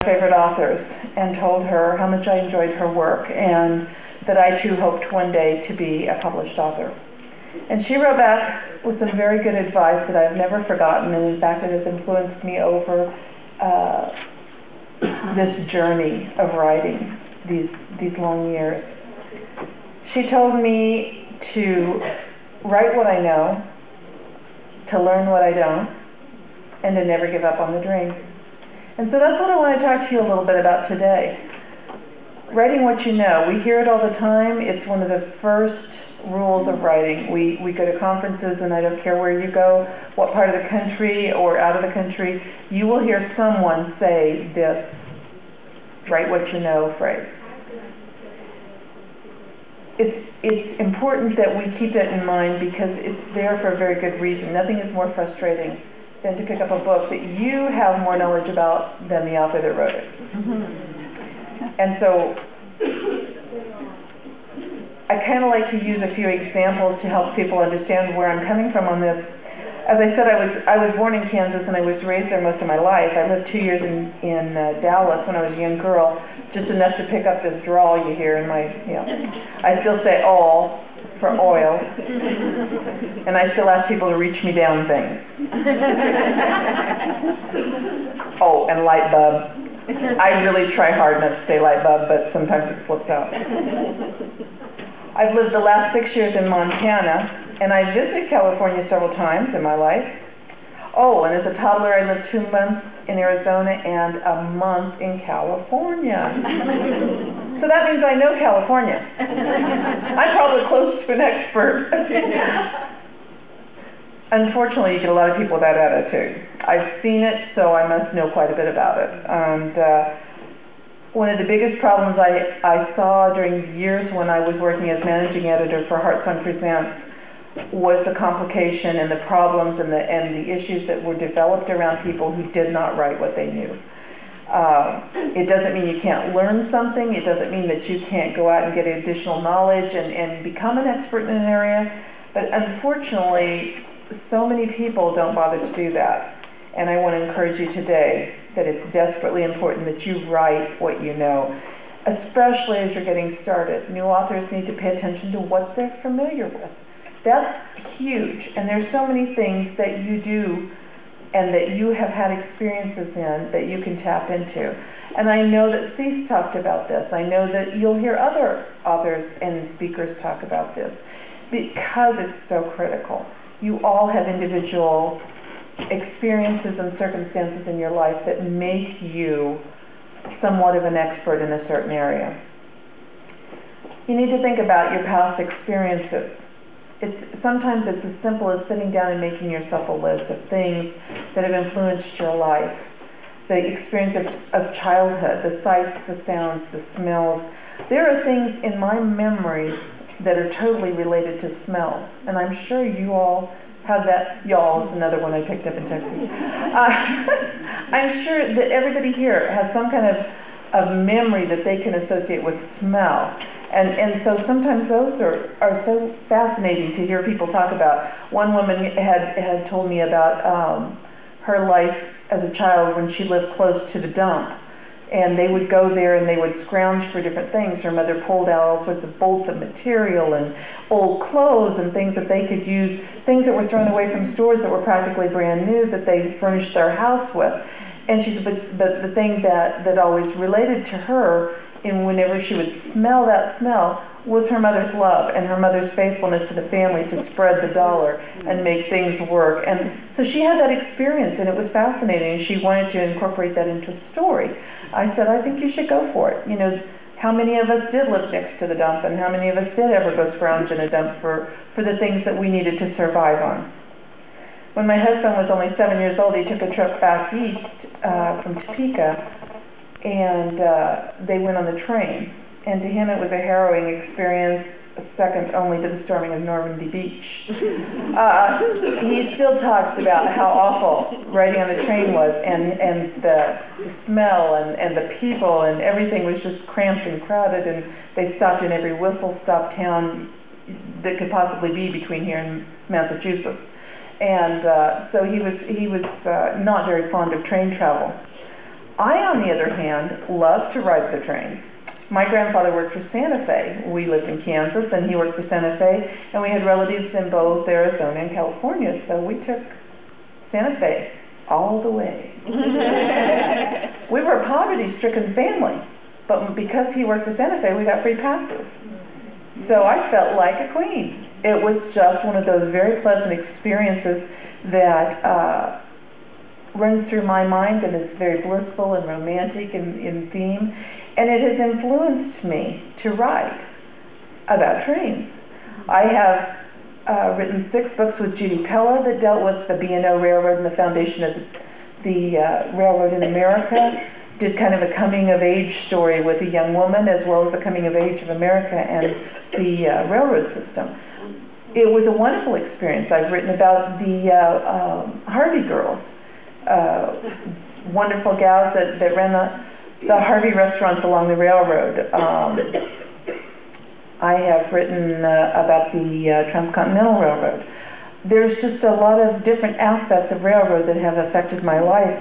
favorite authors and told her how much I enjoyed her work and that I too hoped one day to be a published author. And she wrote back with some very good advice that I've never forgotten, and in fact it has influenced me over this journey of writing these long years. She told me to write what I know, to learn what I don't, and to never give up on the dream. And so that's what I want to talk to you a little bit about today. Writing what you know. We hear it all the time. It's one of the first rules of writing. We go to conferences, and I don't care where you go, what part of the country or out of the country, you will hear someone say this write what you know phrase. It's important that we keep that in mind because it's there for a very good reason. Nothing is more frustrating than to pick up a book that you have more knowledge about than the author that wrote it. And so I kind of like to use a few examples to help people understand where I'm coming from on this. As I said, I was born in Kansas and I was raised there most of my life. I lived 2 years in Dallas when I was a young girl, just enough to pick up this drawl you hear in my, I still say all for oil, and I still ask people to reach me down things. Oh, and light bulb. I really try hard not to say light bulb, but sometimes it slips out. I've lived the last 6 years in Montana, and I visited California several times in my life. Oh, and as a toddler, I lived 2 months in Arizona and a month in California. So that means I know California. I'm probably close to an expert. Unfortunately, you get a lot of people with that attitude. I've seen it, so I must know quite a bit about it. And one of the biggest problems I saw during the years when I was working as managing editor for Heart Song Presents was the complication and the problems and the issues that were developed around people who did not write what they knew. It doesn't mean you can't learn something. It doesn't mean that you can't go out and get additional knowledge and become an expert in an area. But unfortunately, so many people don't bother to do that. And I want to encourage you today that it's desperately important that you write what you know, especially as you're getting started. New authors need to pay attention to what they're familiar with. That's huge, and there's so many things that you do and that you have had experiences in that you can tap into. And I know that Cease talked about this. I know that you'll hear other authors and speakers talk about this because it's so critical. You all have individual experiences and circumstances in your life that make you somewhat of an expert in a certain area. You need to think about your past experiences. Sometimes it's as simple as sitting down and making yourself a list of things that have influenced your life. The experience of childhood, the sights, the sounds, the smells. There are things in my memory that are totally related to smell, and I'm sure you all have that. Y'all is another one I picked up in Texas. I'm sure that everybody here has some kind of memory that they can associate with smell. And so sometimes those are so fascinating to hear people talk about. One woman had told me about her life as a child when she lived close to the dump. And they would go there and they would scrounge for different things. Her mother pulled out all sorts of bolts of material and old clothes and things that they could use, things that were thrown away from stores that were practically brand new that they furnished their house with. And she said, but the thing that always related to her, and whenever she would smell that smell, was her mother's love and her mother's faithfulness to the family to spread the dollar and make things work. And so she had that experience, and it was fascinating, and she wanted to incorporate that into a story. I said, I think you should go for it. You know, how many of us did live next to the dump, and how many of us did ever go scrounge in a dump for the things that we needed to survive on? When my husband was only 7 years old, he took a trip back east from Topeka, and they went on the train. And to him it was a harrowing experience, second only to the storming of Normandy Beach. He still talks about how awful riding on the train was, and the smell and the people, and everything was just cramped and crowded, and they stopped in every whistle-stop town that could possibly be between here and Massachusetts. And so he was not very fond of train travel. I, on the other hand, love to ride the trains. My grandfather worked for Santa Fe. We lived in Kansas, and he worked for Santa Fe, and we had relatives in both Arizona and California, so we took Santa Fe all the way. We were a poverty-stricken family, but because he worked for Santa Fe, we got free passes. So I felt like a queen. It was just one of those very pleasant experiences that runs through my mind and is very blissful and romantic in theme, and it has influenced me to write about trains. I have written 6 books with Judy Pella that dealt with the B&O Railroad and the foundation of the railroad in America. Did kind of a coming-of-age story with a young woman, as well as the coming-of-age of America and the railroad system. It was a wonderful experience. I've written about the Harvey girls, wonderful gals that ran the Harvey restaurants along the railroad. I have written about the Transcontinental Railroad. There's just a lot of different aspects of railroad that have affected my life.